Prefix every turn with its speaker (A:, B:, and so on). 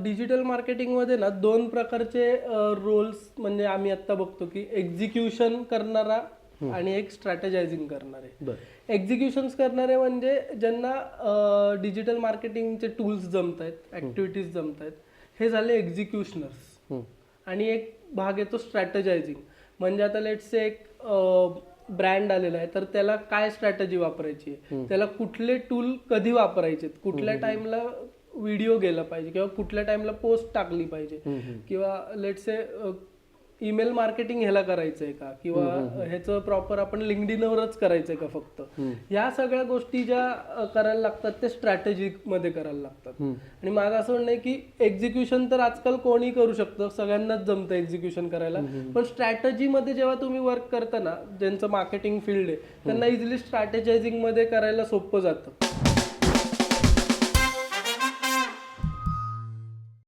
A: Digital मार्केटिंगमध्ये ना दोन प्रकारचे रोल्स म्हणजे आम्ही आता बघतो की एक्झिक्युशन करणारा आणि एक स्ट्रॅटेजायझिंग करणारे. एक्झिक्युशन्स करणारे म्हणजे ज्यांना डिजिटल मार्केटिंगचे टूल्स जमत आहेत, ऍक्टिव्हिटीज जमत आहेत, हे झाले एक्झिक्युशनर्स. आणि एक भाग येतो स्ट्रॅटेजायझिंग. म्हणजे आता लेट्स से एक ब्रँड आलेला आहे, तर त्याला काय स्ट्रॅटेजी वापरायची आहे, त्याला कुठले टूल कधी वापरायचे, कुठल्या टाइमला व्हिडिओ गेला पाहिजे किंवा कुठल्या टाइमला पोस्ट टाकली पाहिजे, किंवा लेट्स से ईमेल मार्केटिंग ह्याला करायचंय का, किंवा ह्याचं प्रॉपर आपण लिंक्डइनवरच करायचंय का फक्त. ह्या सगळ्या गोष्टी ज्या करायला लागतात ते स्ट्रॅटेजिक मध्ये करायला लागतात. आणि माझं असं म्हणणं आहे की एक्झिक्युशन तर आजकाल कोणी करू शकतं, सगळ्यांनाच जमतं एक्झिक्युशन करायला, पण स्ट्रॅटेजी मध्ये जेव्हा तुम्ही वर्क करता ना, ज्यांचं मार्केटिंग फील्ड आहे त्यांना इझिली स्ट्रॅटेजायझिंग मध्ये करायला सोपं जातं.